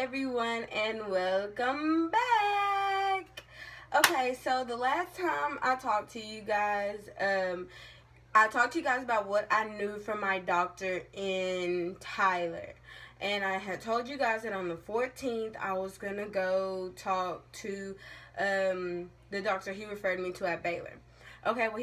everyone, and welcome back. Okay, so the last time I talked to you guys, I talked to you guys about what I knew from my doctor in Tyler. And I had told you guys that on the 14th, I was going to go talk to the doctor he referred me to at Baylor. Okay, well,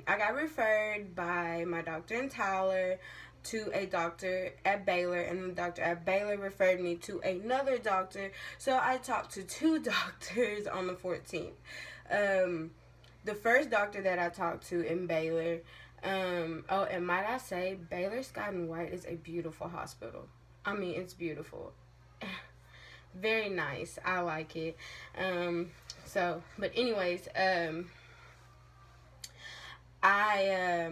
I got referred by my doctor in Tyler to a doctor at Baylor, and the doctor at Baylor referred me to another doctor. So I talked to two doctors on the 14th. The first doctor that I talked to in Baylor, oh, and might I say, Baylor Scott and White is a beautiful hospital. I mean, it's beautiful. Very nice. I like it. But anyways, I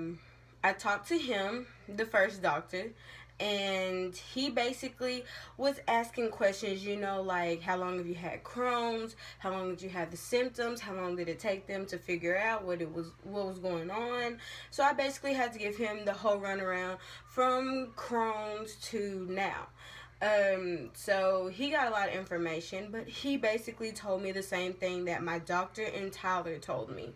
talked to him, the first doctor, and he basically was asking questions, like how long have you had Crohn's, how long did you have the symptoms, how long did it take them to figure out what was going on. So I basically had to give him the whole runaround from Crohn's to now. So he got a lot of information, but he basically told me the same thing that my doctor in Tyler told me.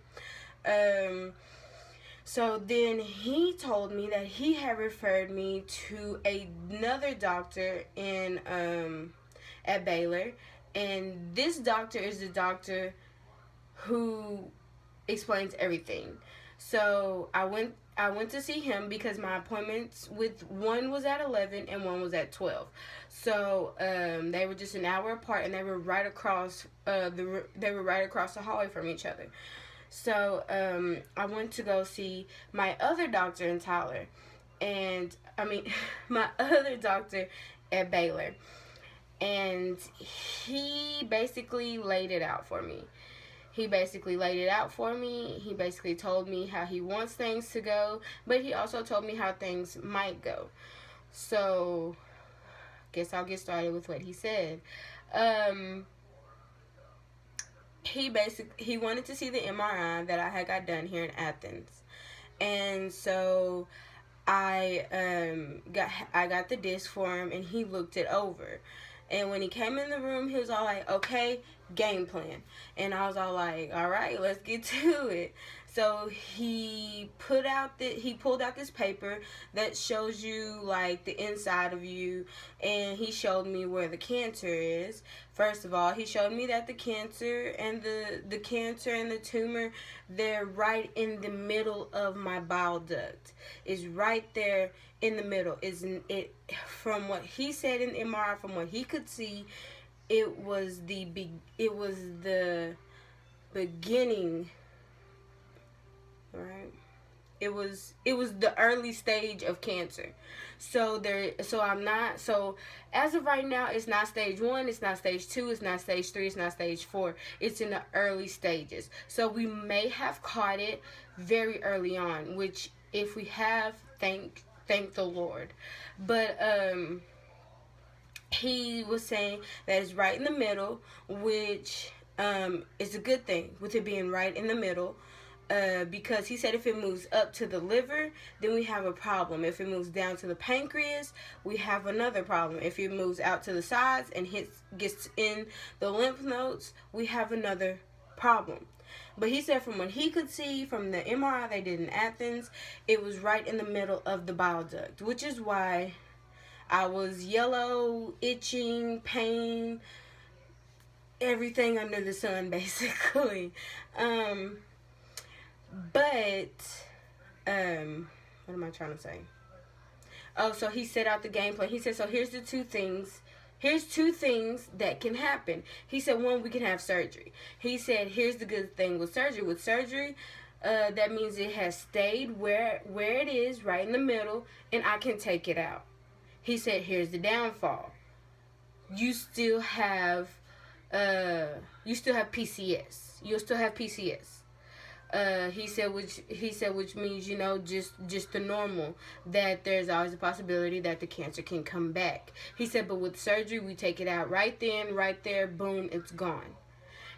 So then he told me that he had referred me to another doctor at Baylor, and this doctor is the doctor who explains everything. So I went to see him because my appointments with one was at 11 and one was at 12. So they were just an hour apart, and they were right across the hallway from each other. So I went to go see my other doctor in Tyler, my other doctor at Baylor, and he basically laid it out for me. He basically told me how he wants things to go, but he also told me how things might go. So, guess I'll get started with what he said. He wanted to see the MRI that I had got done here in Athens, and so I got the disc for him, and he looked it over. And when he came in the room, he was all like, "Okay, game plan." And I was all like, "All right, let's get to it." So he pulled out this paper that shows you like the inside of you, and he showed me where the cancer is. First of all, he showed me that the cancer and the tumor, they're right in the middle of my bile duct. It's right there in the middle. From what he said in the MRI, from what he could see, it was the beginning. Right. It was the early stage of cancer. So as of right now, it's not stage 1, it's not stage 2, it's not stage 3, it's not stage 4. It's in the early stages. So we may have caught it very early on, which if we have, thank the Lord. But he was saying that it's right in the middle, which is a good thing with it being right in the middle. Because he said if it moves up to the liver, then we have a problem. If it moves down to the pancreas, we have another problem. If it moves out to the sides and gets in the lymph nodes, we have another problem. But he said from what he could see from the MRI they did in Athens, it was right in the middle of the bile duct, which is why I was yellow, itching, pain, everything under the sun, basically. But, what am I trying to say? Oh, so he set out the game plan. He said, so here's two things that can happen. He said, one, we can have surgery. He said, here's the good thing with surgery. With surgery, that means it has stayed where it is, right in the middle, and I can take it out. He said, here's the downfall. You still have PCS. You'll still have PCS. He said, which means, just the normal, that there's always a possibility that the cancer can come back. He said, but with surgery, we take it out right then, right there, boom, it's gone.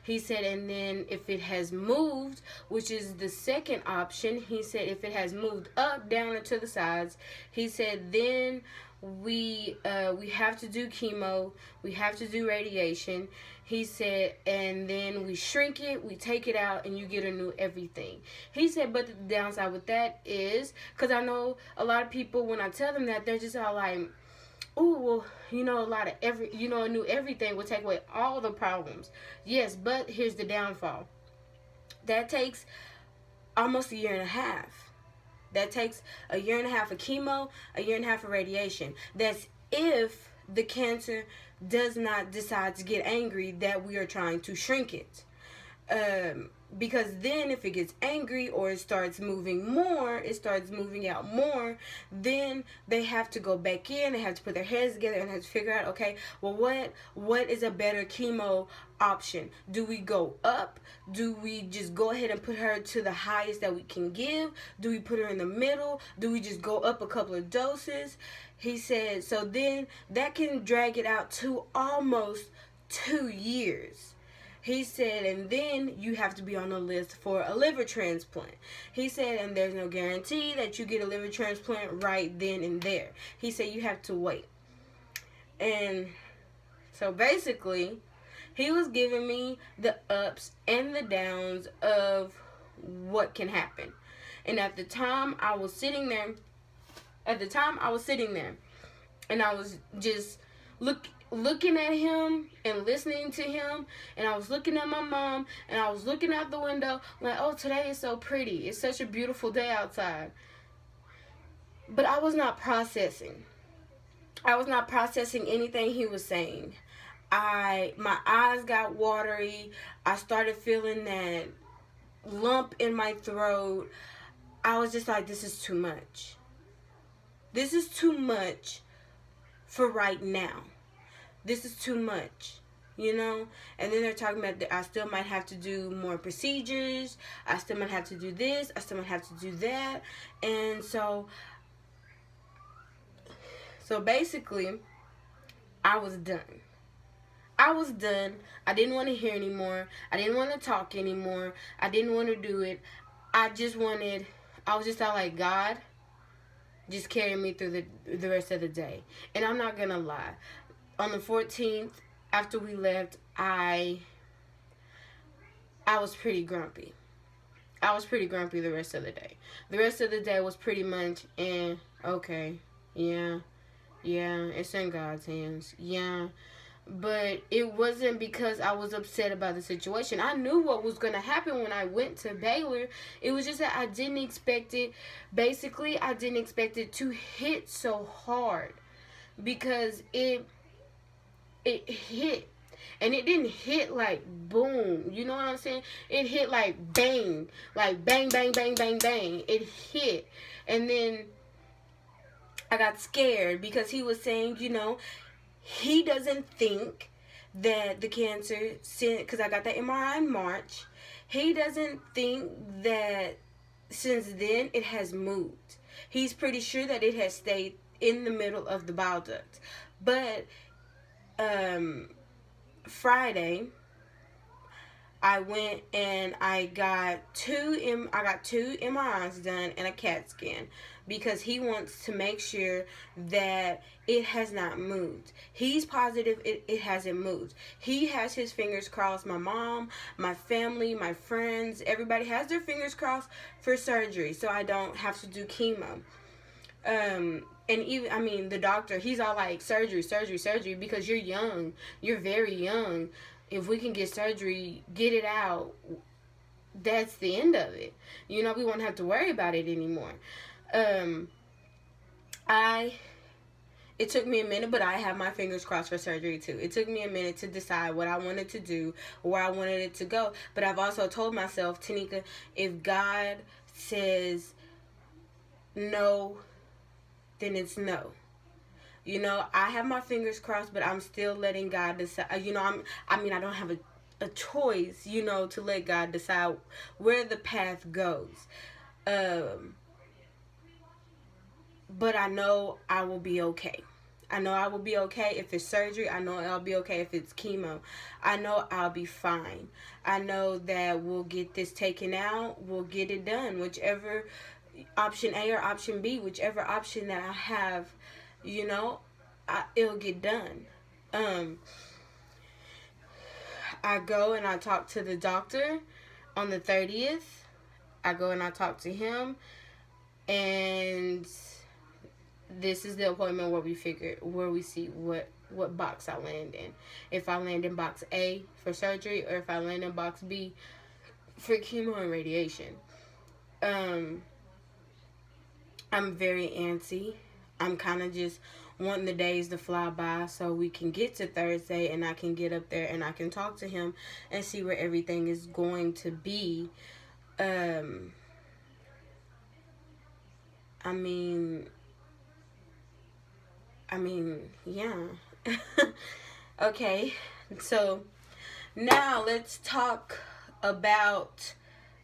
He said, and then if it has moved, which is the second option, he said if it has moved up, down, or to the sides, he said then we have to do chemo, we have to do radiation. He said, and then we shrink it, we take it out, and you get a new everything. He said, but the downside with that is, because I know a lot of people, when I tell them that, they're just all like, oh, well, a new everything will take away all the problems. Yes, but here's the downfall. That takes almost a year and a half. That takes a year and a half of chemo, a year and a half of radiation. That's if the cancer does not decide to get angry that we are trying to shrink it. Because then if it gets angry or it starts moving more, it starts moving out more, then they have to go back in, they have to put their heads together and have to figure out, okay, well, what is a better chemo option? Do we go up? Do we just go ahead and put her to the highest that we can give? Do we put her in the middle? Do we just go up a couple of doses? He said, so then that can drag it out to almost 2 years. He said, and then you have to be on the list for a liver transplant. He said, and there's no guarantee that you get a liver transplant right then and there. He said you have to wait. And so basically, he was giving me the ups and the downs of what can happen. And at the time I was sitting there, and I was just looking at him and listening to him, and I was looking at my mom, and I was looking out the window like, oh, today is so pretty. It's such a beautiful day outside. But I was not processing. I was not processing anything he was saying. My eyes got watery. I started feeling that lump in my throat. I was just like, this is too much. This is too much for right now. This is too much, you know? And then they're talking about that I still might have to do more procedures. I still might have to do this. I still might have to do that. And so basically, I was done. I didn't want to hear anymore. I didn't want to talk anymore. I didn't want to do it. I was just all like, God, just carry me through the rest of the day. And I'm not going to lie. On the 14th, after we left, I was pretty grumpy. I was pretty grumpy the rest of the day. The rest of the day was pretty much, okay, yeah, it's in God's hands, yeah. But it wasn't because I was upset about the situation. I knew what was going to happen when I went to Baylor. It was just that I didn't expect it. Basically, I didn't expect it to hit so hard. Because it hit. And it didn't hit like boom. You know what I'm saying? It hit like bang. Like bang, bang, bang, bang, bang. It hit. And then I got scared because he was saying, you know, he doesn't think that the cancer, because I got that MRI in March, he doesn't think that since then it has moved. He's pretty sure that it has stayed in the middle of the bile duct. But Friday, I went and I got two MRIs done and a CAT scan because he wants to make sure that it has not moved. He's positive it hasn't moved. He has his fingers crossed. My mom, my family, my friends, everybody has their fingers crossed for surgery so I don't have to do chemo. And even, the doctor, he's all like, surgery, because you're young. You're very young. If we can get surgery, get it out, that's the end of it. You know, we won't have to worry about it anymore. It took me a minute, but I have my fingers crossed for surgery too. It took me a minute to decide what I wanted to do, where I wanted it to go. But I've also told myself, Tanika, if God says no, then it's no. You know, I have my fingers crossed, but I'm still letting God decide. You know, I don't have a choice, you know, to let God decide where the path goes. But I know I will be okay. I know I will be okay if it's surgery. I know I'll be okay if it's chemo. I know I'll be fine. I know that we'll get this taken out. We'll get it done. Whichever option A or option B, whichever option that I have, you know, it'll get done. I go and I talk to the doctor on the 30th. I go and I talk to him, and this is the appointment where we see what box I land in. If I land in box A for surgery, or if I land in box B for chemo and radiation. I'm very antsy. I'm kind of just wanting the days to fly by so we can get to Thursday and I can get up there and I can talk to him and see where everything is going to be. I mean, yeah. Okay, so now let's talk about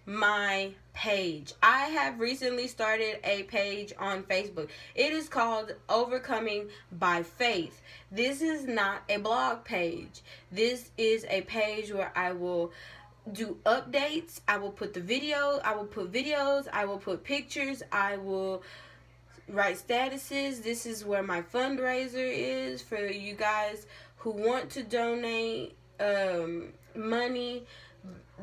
my page. I have recently started a page on Facebook. It is called Overcoming by Faith. This is not a blog page. This is a page where I will do updates. I will put videos, I will put pictures, I will write statuses. This is where my fundraiser is for you guys who want to donate money.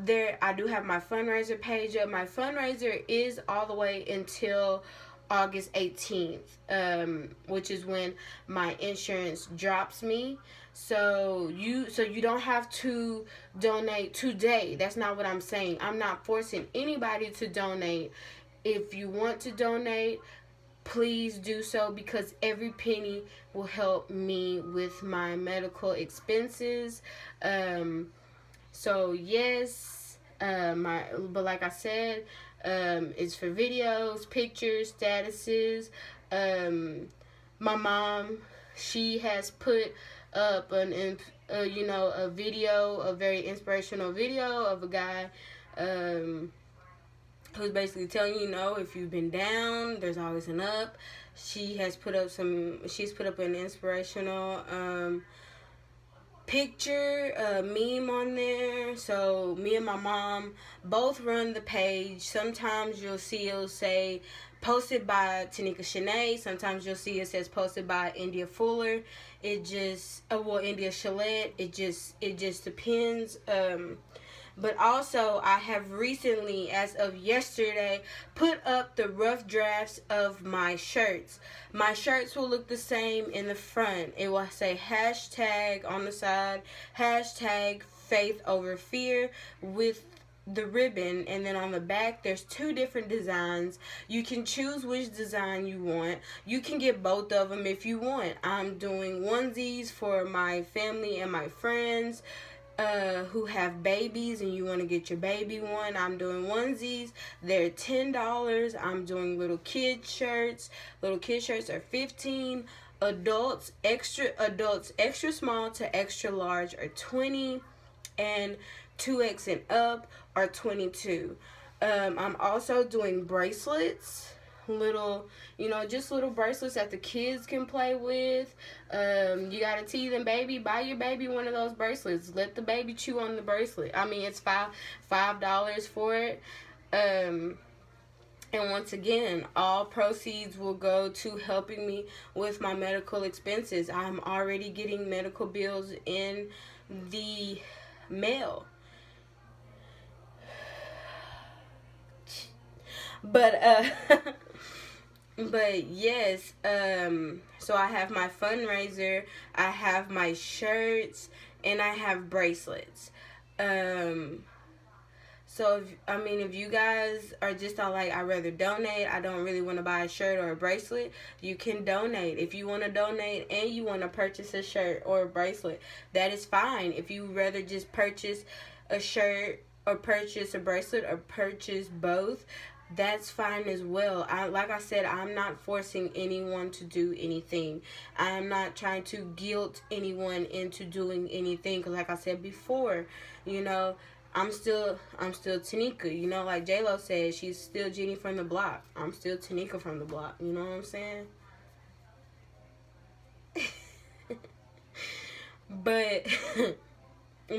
There, I do have my fundraiser page up. My fundraiser is all the way until August 18th, which is when my insurance drops me. So you don't have to donate today. That's not what I'm saying. I'm not forcing anybody to donate. If you want to donate, please do so, because every penny will help me with my medical expenses. So yes, but like I said, it's for videos, pictures, statuses. My mom, she has put up a video, a very inspirational video of a guy, who's basically telling you, if you've been down, there's always an up. She's put up an inspirational, picture, meme on there. So me and my mom both run the page. Sometimes you'll see it'll say posted by Tanika Shanae. Sometimes you'll see it says posted by India Fuller. India Shalette. It just depends. But also, I have recently, as of yesterday, put up the rough drafts of my shirts. My shirts will look the same in the front. It will say hashtag on the side, hashtag faith over fear with the ribbon, and then on the back there's 2 different designs. You can choose which design you want. You can get both of them if you want. I'm doing onesies for my family and my friends who have babies and you want to get your baby one. I'm doing onesies. They're $10. I'm doing little kid shirts. Little kid shirts are $15. Adults extra small to extra large are $20, and 2X and up are $22. I'm also doing bracelets. Just little bracelets that the kids can play with. You got a teething baby, buy your baby one of those bracelets. Let the baby chew on the bracelet. It's $5 for it. And once again, all proceeds will go to helping me with my medical expenses. I'm already getting medical bills in the mail. But yes, so I have my fundraiser, I have my shirts, and I have bracelets. So if you guys are just all like, I'd rather donate, I don't really want to buy a shirt or a bracelet, you can donate. If you want to donate and you want to purchase a shirt or a bracelet, that is fine. If you rather just purchase a shirt or purchase a bracelet or purchase both, that's fine as well. Like I said, I'm not forcing anyone to do anything. I'm not trying to guilt anyone into doing anything. Cause like I said before, I'm still Tanika. Like J-Lo said, she's still Jenny from the block. I'm still Tanika from the block. You know what I'm saying? But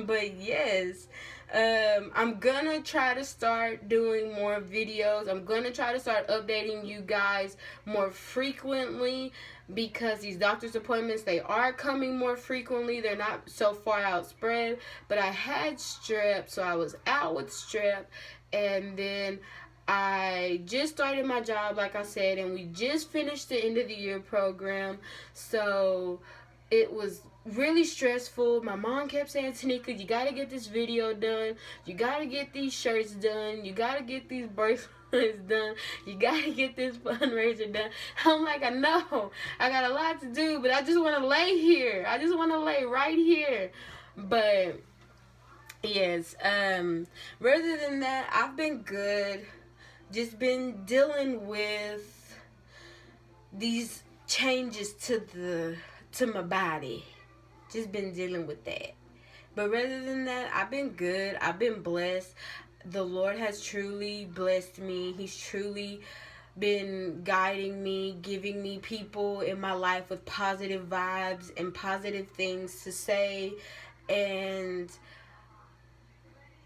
but yes, I'm gonna try to start doing more videos. I'm gonna try to start updating you guys more frequently, because these doctor's appointments, they are coming more frequently. They're not so far out spread. But I had strep, so I was out with strep, and then I just started my job, like I said, and we just finished the end of the year program. So it was really stressful. My mom kept saying, Tanika, you gotta get this video done. You gotta get these shirts done. You gotta get these bracelets done. You gotta get this fundraiser done. I'm like, I know. I got a lot to do, but I just want to lay here. I just want to lay right here. But yes, rather than that, I've been good. Just been dealing with these changes to my body. Just been dealing with that. But rather than that, I've been good. I've been blessed. The Lord has truly blessed me. He's truly been guiding me, giving me people in my life with positive vibes and positive things to say. And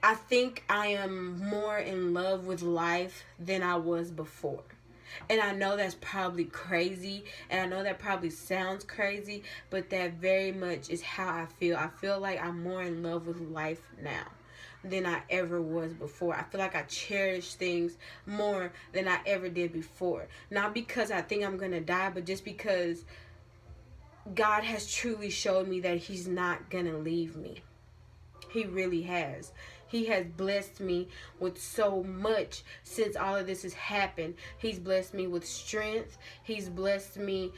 I think I am more in love with life than I was before. And I know that's probably crazy, and I know that probably sounds crazy, but that very much is how I feel. I feel like I'm more in love with life now than I ever was before. I feel like I cherish things more than I ever did before. Not because I think I'm going to die, but just because God has truly showed me that He's not going to leave me. He really has. He has blessed me with so much since all of this has happened. He's blessed me with strength. He's blessed me,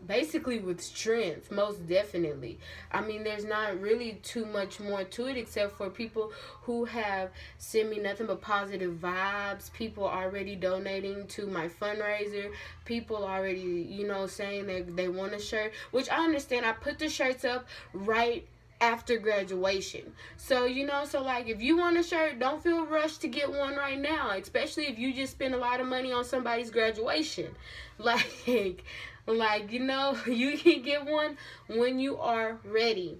basically with strength, most definitely. I mean, there's not really too much more to it except for people who have sent me nothing but positive vibes. People already donating to my fundraiser. People already, saying they want a shirt, which I understand. I put the shirts up right after graduation. So like, if you want a shirt, don't feel rushed to get one right now, especially if you just spend a lot of money on somebody's graduation. Like you can get one when you are ready.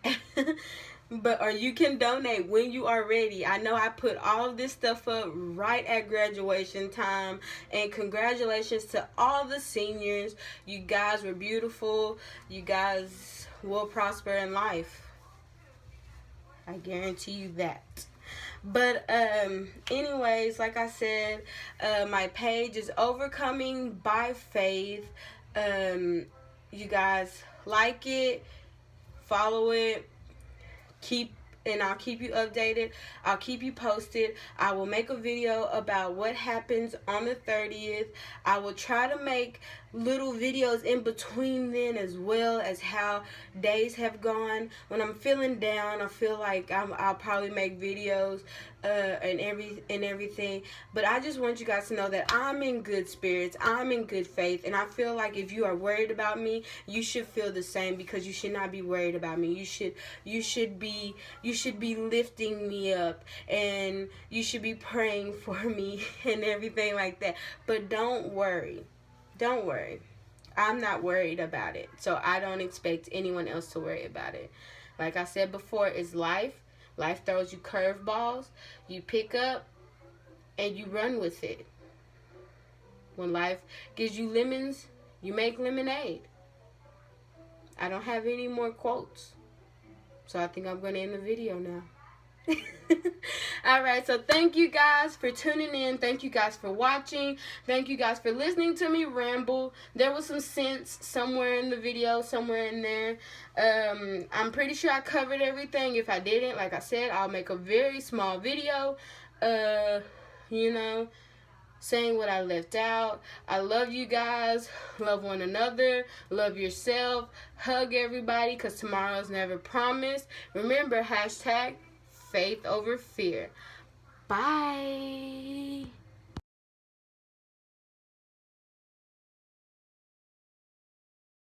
Or you can donate when you are ready. I know I put all of this stuff up right at graduation time. And congratulations to all the seniors. You guys were beautiful. You guys will prosper in life. I guarantee you that. But anyways, like I said, my page is Overcoming by Faith. You guys like it, follow it, I'll keep you updated. I'll keep you posted. I will make a video about what happens on the 30th. I will try to make little videos in between then, as well as how days have gone. When I'm feeling down, I feel like I'll probably make videos and everything. But I just want you guys to know that I'm in good spirits. I'm in good faith, and I feel like if you are worried about me, you should feel the same, because you should not be worried about me. You should be lifting me up, and you should be praying for me and everything like that. But don't worry. Don't worry. I'm not worried about it. So I don't expect anyone else to worry about it. Like I said before, it's life. Life throws you curveballs. You pick up and you run with it. When life gives you lemons, you make lemonade. I don't have any more quotes. So I think I'm going to end the video now. Alright, so thank you guys for tuning in. Thank you guys for watching. Thank you guys for listening to me ramble. There was some sense somewhere in the video, somewhere in there. I'm pretty sure I covered everything. If I didn't, like I said, I'll make a very small video, saying what I left out. I love you guys. Love one another. Love yourself. Hug everybody, because tomorrow's never promised. Remember, #faith over fear. Bye.